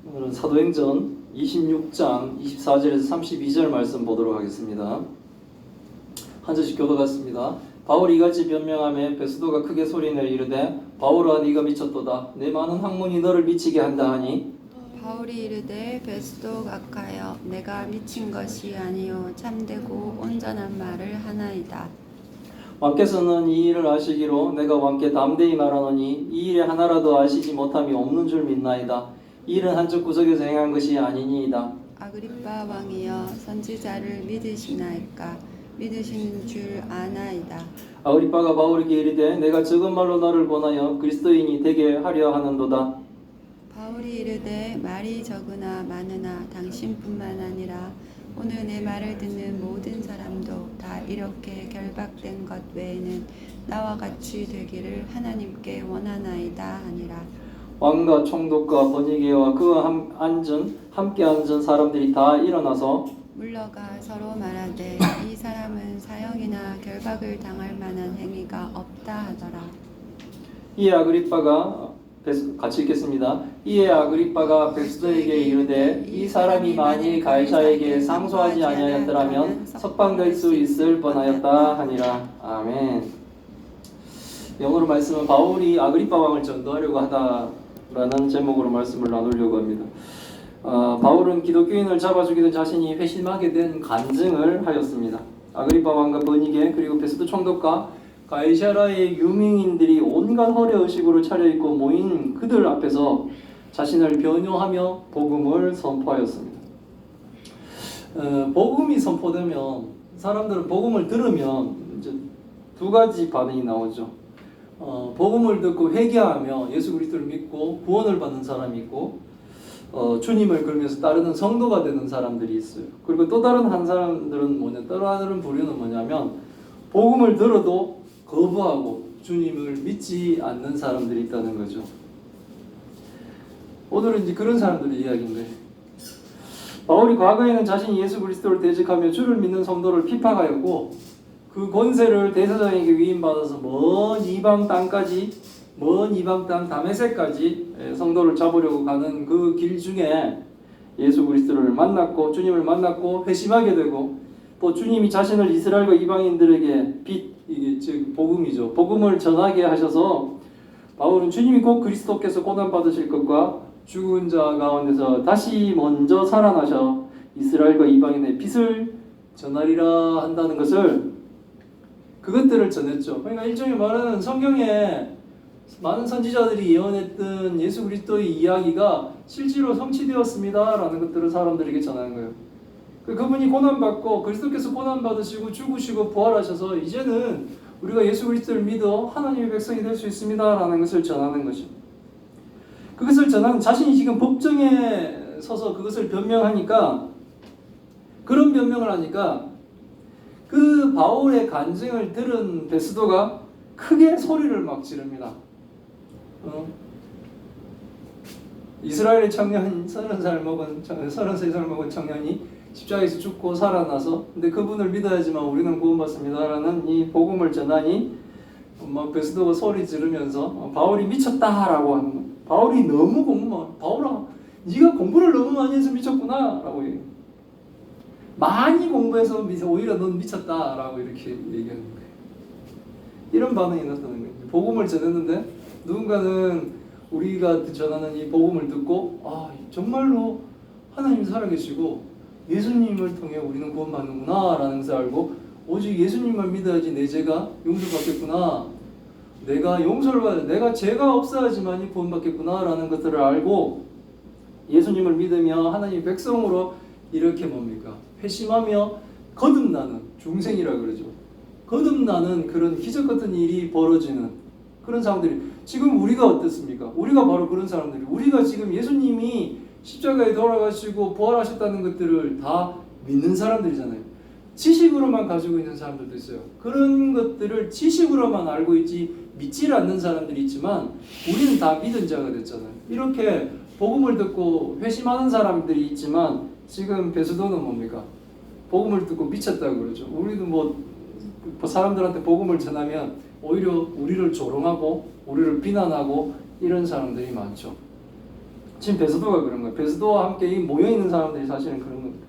오늘은 사도행전 26장 24절에서 32절 말씀 보도록 하겠습니다. 한 절씩 교도같습니다. 바울이 이같이 변명하며 베스도가 크게 소리내어 이르되 바울아 네가 미쳤도다. 내 많은 학문이 너를 미치게 한다 하니 바울이 이르되 베스도 각하여 내가 미친 것이 아니요 참되고 온전한 말을 하나이다. 왕께서는 이 일을 아시기로 내가 왕께 담대히 말하노니 이 일에 하나라도 아시지 못함이 없는 줄 믿나이다. 이 일은 한쪽 구석에서 행한 것이 아니니이다. 아그리빠 왕이여 선지자를 믿으시나이까? 믿으시는 줄 아나이다. 아그리빠가 바울에게 이르되 내가 적은 말로 너를 권하여 그리스도인이 되게 하려 하는도다. 바울이 이르되 말이 적으나 많으나 당신뿐만 아니라 오늘 내 말을 듣는 모든 사람도 다 이렇게 결박된 것 외에는 나와 같이 되기를 하나님께 원하나이다 하니라. 왕과 총독과 번이게와 그와 함께 앉은 사람들이 다 일어나서 물러가 서로 말하되 이 사람은 사형이나 결박을 당할 만한 행위가 없다 하더라. 이에 아그리빠가 같이 읽겠습니다. 이에 아그리빠가 베스도에게 이르되 이 사람이 만일 가이사에게 상소하지 아니하였더라면 석방될 수 있을 뻔하였다 하니라. 아멘. 영어로 말씀은 바울이 아그리빠 왕을 전도하려고 하다라는 제목으로 말씀을 나누려고 합니다. 바울은 기독교인을 잡아주기도 자신이 회심하게 된 간증을 하였습니다. 아그리빠 왕과 버니게 그리고 베스도 총독과 가이사라의 유명인들이 온갖 허례의식으로 차려입고 모인 그들 앞에서 자신을 변호하며 복음을 선포하였습니다. 복음이 선포되면 사람들은 복음을 들으면 이제 두 가지 반응이 나오죠. 복음을 듣고 회개하며 예수 그리스도를 믿고 구원을 받는 사람이 있고 주님을 그러면서 따르는 성도가 되는 사람들이 있어요. 그리고 또 다른 한 사람들은 또 다른 부류는 뭐냐면 복음을 들어도 거부하고 주님을 믿지 않는 사람들이 있다는 거죠. 오늘은 이제 그런 사람들의 이야기인데 바울이 과거에는 자신이 예수 그리스도를 대적하며 주를 믿는 성도를 핍박하였고 그 권세를 대제사장에게 위임받아서 먼 이방 땅 다메섹까지 성도를 잡으려고 가는 그 길 중에 예수 그리스도를 만났고 주님을 만났고 회심하게 되고 또 주님이 자신을 이스라엘과 이방인들에게 이게 즉 복음이죠. 복음을 전하게 하셔서 바울은 주님이 곧 그리스도께서 고난 받으실 것과 죽은 자 가운데서 다시 먼저 살아나셔 이스라엘과 이방인의 빛을 전하리라 한다는 것을 그것들을 전했죠. 그러니까 일종의 말은 성경에 많은 선지자들이 예언했던 예수 그리스도의 이야기가 실제로 성취되었습니다라는 것들을 사람들에게 전하는 거예요. 그분이 고난받고 그리스도께서 고난받으시고 죽으시고 부활하셔서 이제는 우리가 예수 그리스도를 믿어 하나님의 백성이 될 수 있습니다라는 것을 전하는 거죠. 그것을 전하는 자신이 지금 법정에 서서 그것을 변명하니까 그런 변명을 하니까 그 바울의 간증을 들은 베스도가 크게 소리를 막 지릅니다. 이스라엘의 청년 30살 먹은 33살 먹은 청년이 십자가에서 죽고 살아나서 근데 그분을 믿어야지만 우리는 구원받습니다라는 이 복음을 전하니 막 베스도가 소리 지르면서 바울이 미쳤다라고 하는 거예요. 바울이 너무 바울아 네가 공부를 너무 많이 해서 미쳤구나라고 얘기해요. 많이 공부해서 오히려 넌 미쳤다라고 이렇게 얘기하는 거예요. 이런 반응이 나타나는 거예요. 복음을 전했는데 누군가는 우리가 전하는 이 복음을 듣고 정말로 하나님이 살아계시고 예수님을 통해 우리는 구원받는구나 라는 것을 알고 오직 예수님만 믿어야지 내 죄가 용서받겠구나 내가 죄가 없어야지만이 구원받겠구나 라는 것들을 알고 예수님을 믿으며 하나님의 백성으로 이렇게 뭡니까? 회심하며 거듭나는 중생이라 그러죠. 거듭나는 그런 기적 같은 일이 벌어지는 그런 사람들이 지금 우리가 어떻습니까? 우리가 바로 그런 사람들이 우리가 지금 예수님이 십자가에 돌아가시고 부활하셨다는 것들을 다 믿는 사람들이잖아요. 지식으로만 가지고 있는 사람들도 있어요. 그런 것들을 지식으로만 알고 있지 믿지 않는 사람들이 있지만 우리는 다 믿은 자가 됐잖아요. 이렇게 복음을 듣고 회심하는 사람들이 있지만 지금 베스도는 뭡니까? 복음을 듣고 미쳤다고 그러죠. 우리도 사람들한테 복음을 전하면 오히려 우리를 조롱하고 우리를 비난하고 이런 사람들이 많죠. 지금 베스도가 그런 거예요. 베스도와 함께 이 모여있는 사람들이 사실은 그런 겁니다.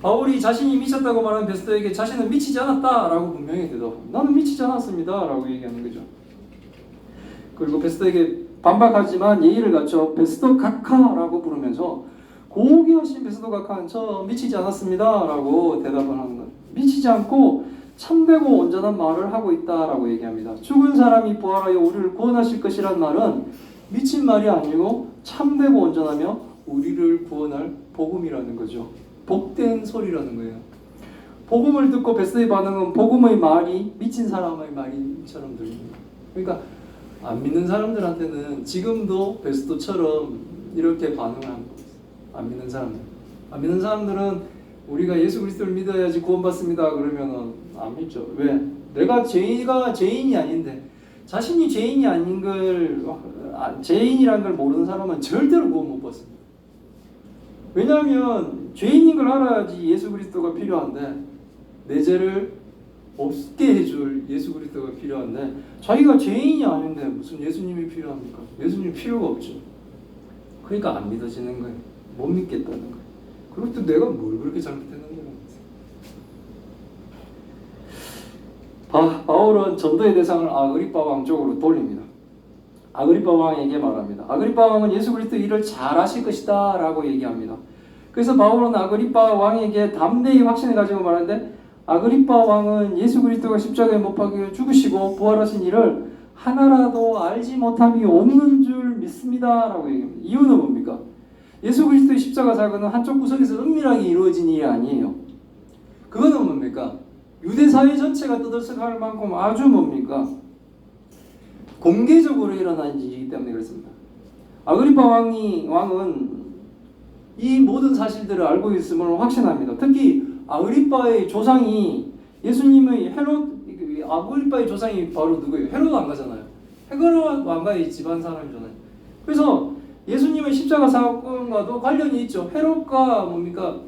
바울이 자신이 미쳤다고 말하는 베스도에게 자신은 미치지 않았다라고 분명히 대답합니다. 나는 미치지 않았습니다 라고 얘기하는 거죠. 그리고 베스도에게 반박하지만 예의를 갖춰 베스도 각하라고 부르면서 고귀하신 베스도 각하는 저 미치지 않았습니다 라고 대답을 하는 거예요. 미치지 않고 참되고 온전한 말을 하고 있다라고 얘기합니다. 죽은 사람이 부활하여 우리를 구원하실 것이란 말은 미친 말이 아니고 참되고 온전하며 우리를 구원할 복음이라는 거죠. 복된 소리라는 거예요. 복음을 듣고 베스도의 반응은 복음의 말이 미친 사람의 말처럼 들립니다. 그러니까 안 믿는 사람들한테는 지금도 베스도처럼 이렇게 반응을 하는 거예요. 안 믿는 사람들. 안 믿는 사람들은 우리가 예수 그리스도를 믿어야지 구원받습니다 그러면은 안 믿죠. 왜? 내가 죄인이 아닌데 자신이 죄인이 아닌 걸 죄인이란 걸 모르는 사람은 절대로 구원 못 받습니다. 왜냐하면 죄인인 걸 알아야지 예수 그리스도가 필요한데 내 죄를 없게 해줄 예수 그리스도가 필요한데 자기가 죄인이 아닌데 무슨 예수님이 필요합니까? 예수님 필요가 없죠. 그러니까 안 믿어지는 거예요. 못 믿겠다는 거예요. 그리고 또 내가 뭘 그렇게 잘못했는지. 바울은 전도의 대상을 아그리빠 왕 쪽으로 돌립니다. 아그리빠 왕에게 말합니다. 아그리빠 왕은 예수 그리스도 일을 잘하실 것이다 라고 얘기합니다. 그래서 바울은 아그리빠 왕에게 담대히 확신을 가지고 말하는데 아그리빠 왕은 예수 그리스도가 십자가에 못 박혀 죽으시고 부활하신 일을 하나라도 알지 못함이 없는 줄 믿습니다 라고 얘기합니다. 이유는 뭡니까? 예수 그리스도의 십자가 사건은 한쪽 구석에서 은밀하게 이루어진 일이 아니에요. 그거는 뭡니까? 유대 사회 전체가 떠들썩할 만큼 아주 뭡니까? 공개적으로 일어난 일이기 때문에 그렇습니다. 아그리파 왕은 이 모든 사실들을 알고 있음을 확신합니다. 특히 아그리파의 조상이 예수님의 아그리파의 조상이 바로 누구예요? 헤롯 왕가잖아요. 헤롯 왕가의 집안 사람이잖아요. 그래서 예수님의 십자가 사건과도 관련이 있죠. 헤롯과 뭡니까?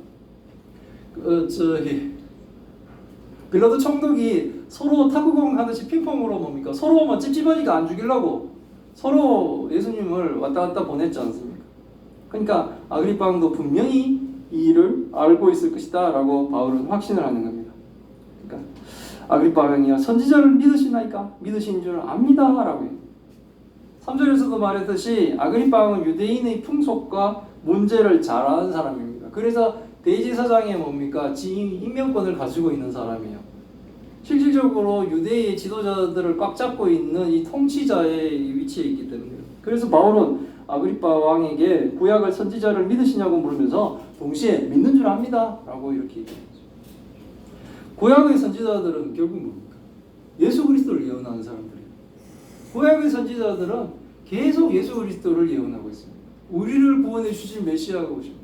빌라도 총독이 서로 탁구공 하듯이 핑퐁으로 뭡니까? 서로 뭐 찝찝하니까 안 죽이려고 서로 예수님을 왔다 갔다 보냈지 않습니까? 그러니까 아그리파 왕도 분명히 이 일을 알고 있을 것이다 라고 바울은 확신을 하는 겁니다. 그러니까 아그리파 왕이야 선지자를 믿으시나이까? 믿으신 줄 압니다 라고 해요. 3절에서도 말했듯이 아그리파 왕은 유대인의 풍속과 문제를 잘 아는 사람입니다. 그래서 대제사장의 뭡니까? 임명권을 가지고 있는 사람이에요. 실질적으로 유대의 지도자들을 꽉 잡고 있는 이 통치자의 위치에 있기 때문에. 그래서 바울은 아그리파 왕에게 구약의 선지자를 믿으시냐고 물으면서 동시에 믿는 줄 압니다 라고 이렇게 얘기했죠. 구약의 선지자들은 결국 뭡니까? 예수 그리스도를 예언하는 사람들이에요. 구약의 선지자들은 계속 예수 그리스도를 예언하고 있습니다. 우리를 구원해 주실 메시아가 오십니다.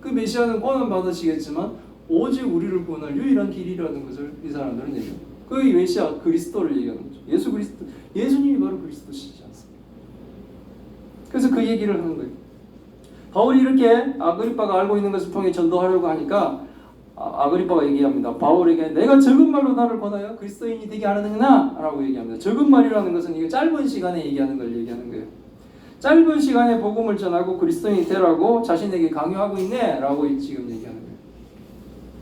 그 메시아는 구원 받으시겠지만 오직 우리를 구원할 유일한 길이라는 것을 이 사람들은 얘기합니다. 그 메시아 그리스도를 얘기하는 거죠. 예수 그리스도, 예수님이 바로 그리스도시지 않습니까? 그래서 그 얘기를 하는 거예요. 바울이 이렇게 아그리빠가 알고 있는 것을 통해 전도하려고 하니까 아그리빠가 얘기합니다. 바울에게 내가 적은 말로 나를 권하여 그리스도인이 되게 하느냐? 라고 얘기합니다. 적은 말이라는 것은 이게 짧은 시간에 얘기하는 걸 얘기하는 거예요. 짧은 시간에 복음을 전하고 그리스도인이 되라고 자신에게 강요하고 있네 라고 지금 얘기하는 거예요.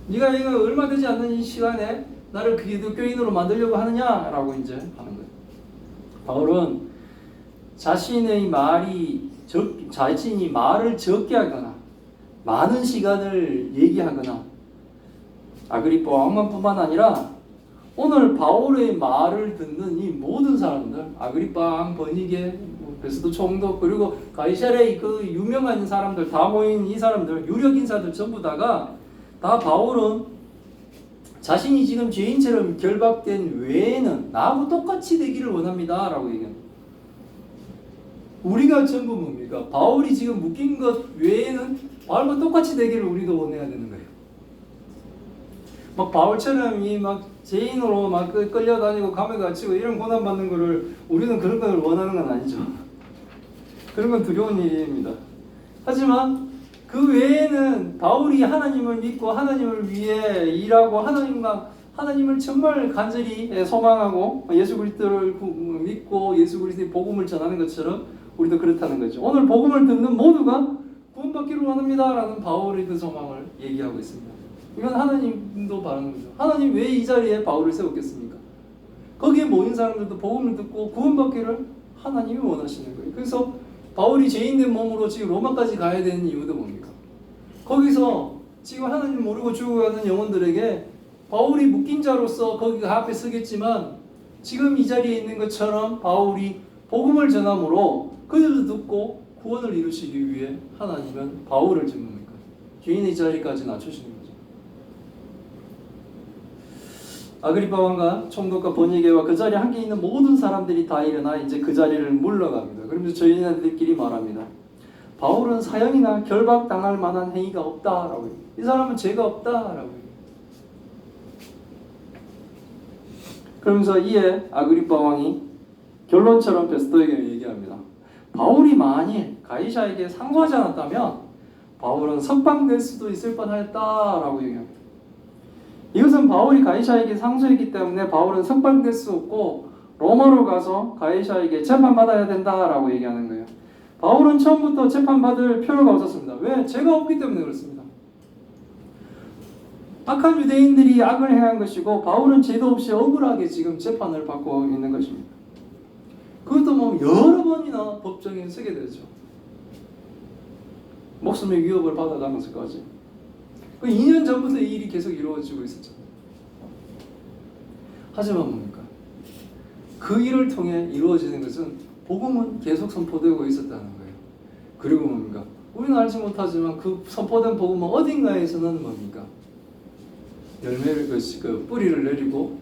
네가 이거 얼마 되지 않는 이 시간에 나를 기독교인으로 만들려고 하느냐 라고 이제 하는 거예요. 바울은 자신이 말을 적게 하거나 많은 시간을 얘기하거나 아그리빠 왕만뿐만 아니라 오늘 바울의 말을 듣는 이 모든 사람들, 아그리빠 왕, 버니게, 베스도 총독, 그리고 가이사레의 그 유명한 사람들 다 모인 이 사람들, 유력 인사들 전부 다가 다 바울은 자신이 지금 죄인처럼 결박된 외에는 나하고 똑같이 되기를 원합니다 라고 얘기합니다. 우리가 전부 뭡니까? 바울이 지금 묶인 것 외에는 바울과 똑같이 되기를 우리도 원해야 되는 거예요. 막 바울처럼 막 죄인으로 막 끌려다니고 감옥에 갇히고 이런 고난 받는 거를 우리는 그런 걸 원하는 건 아니죠. 그런 건 두려운 일입니다. 하지만 그 외에는 바울이 하나님을 믿고 하나님을 위해 일하고 하나님을 정말 간절히 소망하고 예수 그리스도를 믿고 예수 그리스도의 복음을 전하는 것처럼 우리도 그렇다는 거죠. 오늘 복음을 듣는 모두가 구원받기를 원합니다 라는 바울의 그 소망을 얘기하고 있습니다. 이건 하나님도 바라는 거죠. 하나님 왜 이 자리에 바울을 세웠겠습니까? 거기에 모인 사람들도 복음을 듣고 구원받기를 하나님이 원하시는 거예요. 그래서 바울이 죄인된 몸으로 지금 로마까지 가야 되는 이유도 뭡니까? 거기서 지금 하나님 모르고 죽어가는 영혼들에게 바울이 묶인 자로서 거기 앞에 서겠지만 지금 이 자리에 있는 것처럼 바울이 복음을 전함으로 그들도 듣고 구원을 이루시기 위해 하나님은 바울을 지금 뭡니까? 죄인의 자리까지 낮추시는 거죠. 아그리파 왕과 총독과 번니게와 그 자리에 함께 있는 모든 사람들이 다 일어나 이제 그 자리를 물러갑니다. 그러면서 저희들끼리 말합니다. 바울은 사형이나 결박당할 만한 행위가 없다라고 해요. 이 사람은 죄가 없다라고 해요. 그러면서 이에 아그리파 왕이 결론처럼 베스토에게 얘기합니다. 바울이 만일 가이사에게 상소하지 않았다면 바울은 석방될 수도 있을 뻔하였다라고 얘기합니다. 이것은 바울이 가이사에게 상소했기 때문에 바울은 석방될 수 없고 로마로 가서 가이사에게 재판받아야 된다라고 얘기하는 거예요. 바울은 처음부터 재판받을 필요가 없었습니다. 왜? 죄가 없기 때문에 그렇습니다. 악한 유대인들이 악을 행한 것이고 바울은 죄도 없이 억울하게 지금 재판을 받고 있는 것입니다. 그것도 뭐 여러 번이나 법정에 서게 되죠. 목숨의 위협을 받아가면서까지. 2년 전부터 이 일이 계속 이루어지고 있었죠. 하지만 뭡니까? 그 일을 통해 이루어지는 것은 복음은 계속 선포되고 있었다는 거예요. 그리고 뭡니까? 우리는 알지 못하지만 그 선포된 복음은 어딘가에서는 뭡니까? 열매를 그 뿌리를 내리고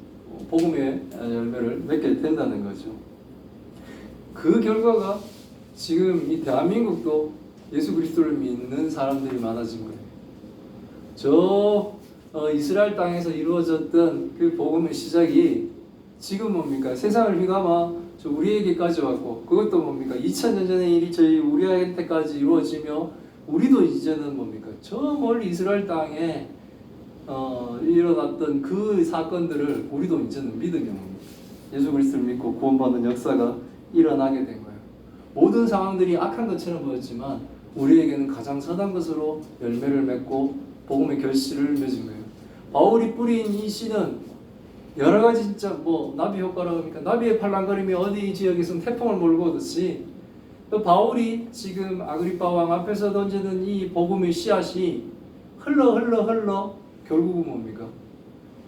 복음의 열매를 맺게 된다는 거죠. 그 결과가 지금 이 대한민국도 예수 그리스도를 믿는 사람들이 많아진 거예요. 저 이스라엘 땅에서 이루어졌던 그 복음의 시작이 지금 뭡니까? 세상을 휘감아 저 우리에게까지 왔고 그것도 뭡니까? 2000년 전의 일이 우리한테까지 이루어지며 우리도 이제는 뭡니까? 저 멀리 이스라엘 땅에 일어났던 그 사건들을 우리도 이제는 믿으며 뭡니까? 예수 그리스도를 믿고 구원받는 역사가 일어나게 된 거예요. 모든 상황들이 악한 것처럼 보였지만 우리에게는 가장 선한 것으로 열매를 맺고 복음의 결실을 맺은 거예요. 바울이 뿌린 이 씨는 여러 가지 진짜 뭐 나비 효과라고 합니까? 나비의 팔랑거림이 어디 지역에서는 태풍을 몰고 오듯이 또 바울이 지금 아그리파 왕 앞에서 던지는 이 복음의 씨앗이 흘러 결국은 뭡니까?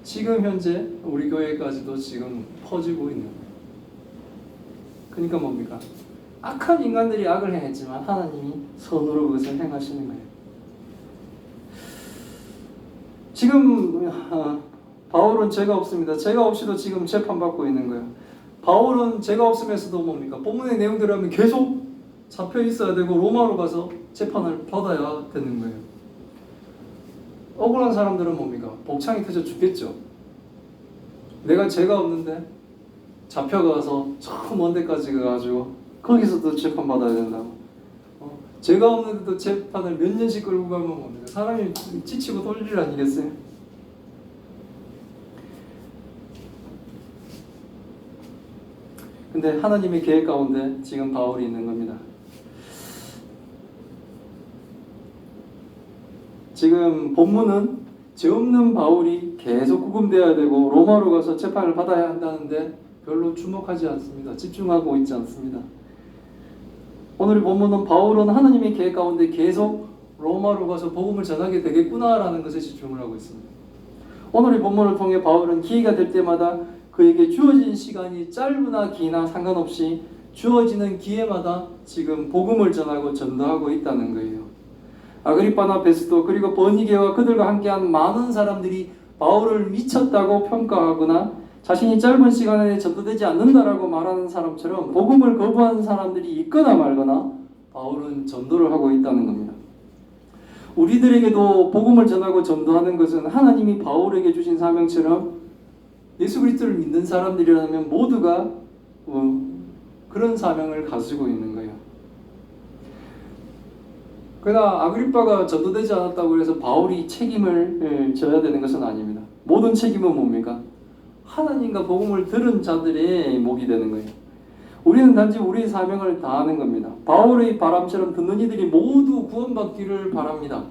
지금 현재 우리 교회까지도 지금 퍼지고 있는 거예요. 그러니까 뭡니까? 악한 인간들이 악을 행했지만 하나님이 선으로 그것을 행하시는 거예요. 지금 바울은 죄가 없습니다. 죄가 없이도 지금 재판받고 있는 거예요. 바울은 죄가 없으면서도 뭡니까? 본문의 내용대로 하면 계속 잡혀 있어야 되고 로마로 가서 재판을 받아야 되는 거예요. 억울한 사람들은 뭡니까? 복창이 터져 죽겠죠. 내가 죄가 없는데 잡혀가서 저 먼 데까지 가가지고 거기서도 재판받아야 된다고. 죄가 없는데도 재판을 몇 년씩 끌고 가면 뭡니까? 사람이 지치고 돌릴 일 아니겠어요? 근데 하나님의 계획 가운데 지금 바울이 있는 겁니다. 지금 본문은 죄 없는 바울이 계속 구금되어야 되고 로마로 가서 재판을 받아야 한다는데 별로 주목하지 않습니다. 집중하고 있지 않습니다. 오늘의 본문은 바울은 하나님의 계획 가운데 계속 로마로 가서 복음을 전하게 되겠구나라는 것에 집중을 하고 있습니다. 오늘의 본문을 통해 바울은 기회가 될 때마다 그에게 주어진 시간이 짧으나 기나 상관없이 주어지는 기회마다 지금 복음을 전하고 전도하고 있다는 거예요. 아그리파나 베스도 그리고 버니게와 그들과 함께한 많은 사람들이 바울을 미쳤다고 평가하거나 자신이 짧은 시간에 전도되지 않는다라고 말하는 사람처럼 복음을 거부하는 사람들이 있거나 말거나 바울은 전도를 하고 있다는 겁니다. 우리들에게도 복음을 전하고 전도하는 것은 하나님이 바울에게 주신 사명처럼 예수 그리스도를 믿는 사람들이라면 모두가 그런 사명을 가지고 있는 거예요. 그러나 아그리파가 전도되지 않았다고 해서 바울이 책임을 져야 되는 것은 아닙니다. 모든 책임은 뭡니까? 하나님과 복음을 들은 자들의 몫이 되는 거예요. 우리는 단지 우리의 사명을 다하는 겁니다. 바울의 바람처럼 듣는 이들이 모두 구원받기를 바랍니다.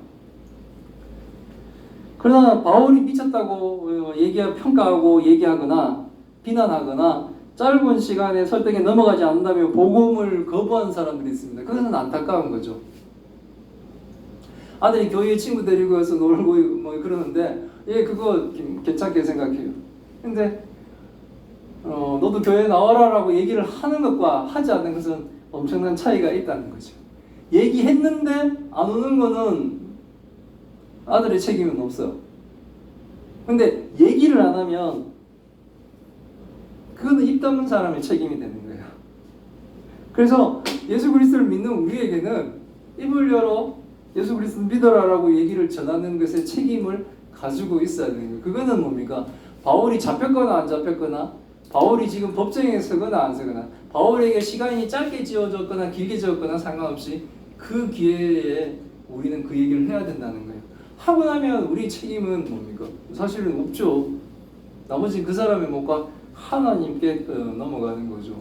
그러나 바울이 미쳤다고 평가하고 얘기하거나 비난하거나 짧은 시간에 설득에 넘어가지 않는다며 복음을 거부한 사람들이 있습니다. 그것은 안타까운 거죠. 아들이 교회 친구 데리고 와서 놀고 뭐 그러는데 그거 괜찮게 생각해요. 근데 너도 교회 나와라라고 얘기를 하는 것과 하지 않는 것은 엄청난 차이가 있다는 거죠. 얘기했는데 안 오는 거는 아들의 책임은 없어요. 근데 얘기를 안 하면 그거는 입 닫는 사람의 책임이 되는 거예요. 그래서 예수 그리스도를 믿는 우리에게는 입을 열어 예수 그리스도를 믿어라라고 얘기를 전하는 것에 책임을 가지고 있어야 되는 거예요. 그거는 뭡니까? 바울이 잡혔거나 안 잡혔거나, 바울이 지금 법정에 서거나 안 서거나, 바울에게 시간이 짧게 지어졌거나 길게 지었거나 상관없이 그 기회에 우리는 그 얘기를 해야 된다는 거예요. 하고 나면 우리 책임은 뭡니까? 사실은 없죠. 나머지 그 사람의 목과 하나님께 넘어가는 거죠.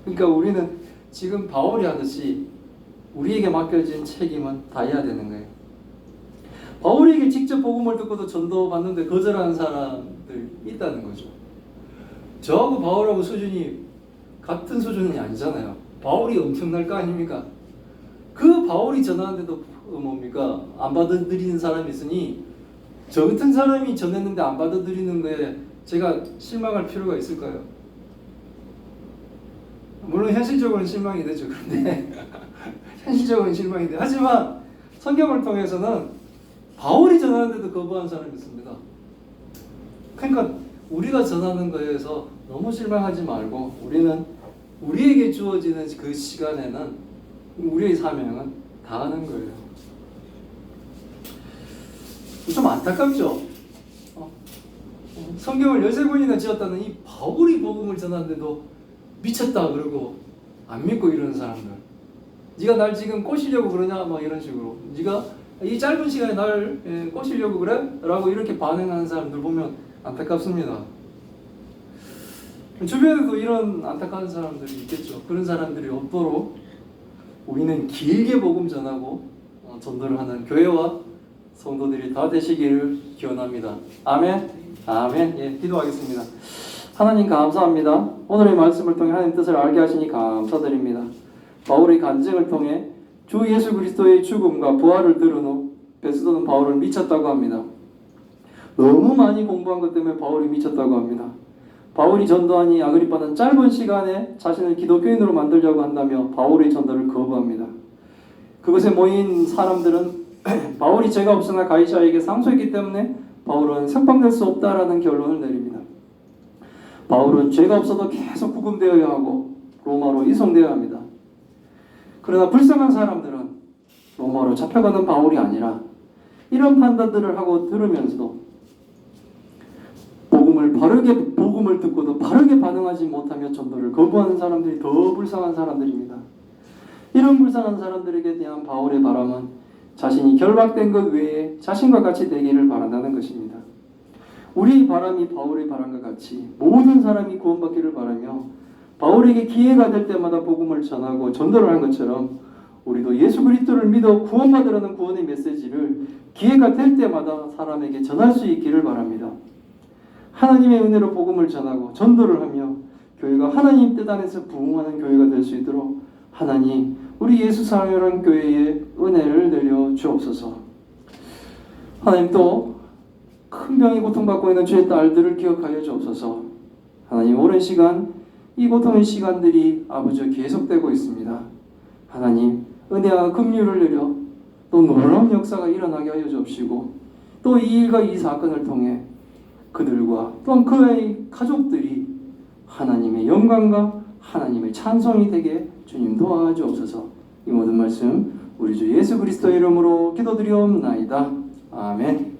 그러니까 우리는 지금 바울이 하듯이 우리에게 맡겨진 책임은 다해야 되는 거예요. 바울에게 직접 복음을 듣고도 전도받는데 거절하는 사람들 있다는 거죠. 저하고 바울하고 수준이 같은 수준이 아니잖아요. 바울이 엄청날 거 아닙니까? 그 바울이 전하는데도 뭡니까? 안 받아들이는 사람이 있으니 저 같은 사람이 전했는데 안 받아들이는 거에 제가 실망할 필요가 있을까요? 물론 현실적으로는 실망이 되죠. 그런데 현실적으로는 실망이 돼. 하지만 성경을 통해서는 바울이 전하는데도 거부한 사람이 있습니다. 그러니까 우리가 전하는 거에서 너무 실망하지 말고 우리는 우리에게 주어지는 그 시간에는 우리의 사명은 다하는 거예요. 좀 안타깝죠? 성경을 13권이나 지었다는 이 바울이 복음을 전하는데도 미쳤다 그러고 안 믿고 이러는 사람들. 네가 날 지금 꼬시려고 그러냐? 뭐 이런 식으로. 네가 이 짧은 시간에 날 꼬시려고 그래? 라고 이렇게 반응하는 사람들 보면 안타깝습니다. 주변에도 이런 안타까운 사람들이 있겠죠. 그런 사람들이 없도록 우리는 길게 복음 전하고 전도를 하는 교회와 성도들이 다 되시기를 기원합니다. 아멘. 아멘. 예, 기도하겠습니다. 하나님 감사합니다. 오늘의 말씀을 통해 하나님 뜻을 알게 하시니 감사드립니다. 바울의 간증을 통해 주 예수 그리스도의 죽음과 부활을 들은 후 베스도는 바울을 미쳤다고 합니다. 너무 많이 공부한 것 때문에 바울이 미쳤다고 합니다. 바울이 전도하니 아그리빠는 짧은 시간에 자신을 기독교인으로 만들려고 한다며 바울의 전도를 거부합니다. 그것에 모인 사람들은 바울이 죄가 없으나 가이사에게 상소했기 때문에 바울은 석방될 수 없다라는 결론을 내립니다. 바울은 죄가 없어도 계속 구금되어야 하고 로마로 이송되어야 합니다. 그러나 불쌍한 사람들은 로마로 잡혀가는 바울이 아니라 이런 판단들을 하고 들으면서도 복음을 듣고도 바르게 반응하지 못하며 전도를 거부하는 사람들이 더 불쌍한 사람들입니다. 이런 불쌍한 사람들에게 대한 바울의 바람은 자신이 결박된 것 외에 자신과 같이 되기를 바란다는 것입니다. 우리의 바람이 바울의 바람과 같이 모든 사람이 구원받기를 바라며 바울에게 기회가 될 때마다 복음을 전하고 전도를 한 것처럼 우리도 예수 그리스도를 믿어 구원받으라는 구원의 메시지를 기회가 될 때마다 사람에게 전할 수 있기를 바랍니다. 하나님의 은혜로 복음을 전하고 전도를 하며 교회가 하나님 뜻 안에서 부흥하는 교회가 될 수 있도록 하나님 우리 예수 사랑하는 교회에 은혜를 내려 주옵소서. 하나님 또 큰 병에 고통받고 있는 주의 딸들을 기억하여 주옵소서. 하나님 오랜 시간 이 고통의 시간들이 아버지 계속되고 있습니다. 하나님 은혜와 긍휼을 내려 또 놀라운 역사가 일어나게 하여 주옵시고 또 이 일과 이 사건을 통해 그들과 또한 그의 가족들이 하나님의 영광과 하나님의 찬송이 되게 주님 도와주옵소서. 이 모든 말씀 우리 주 예수 그리스도의 이름으로 기도드리옵나이다. 아멘.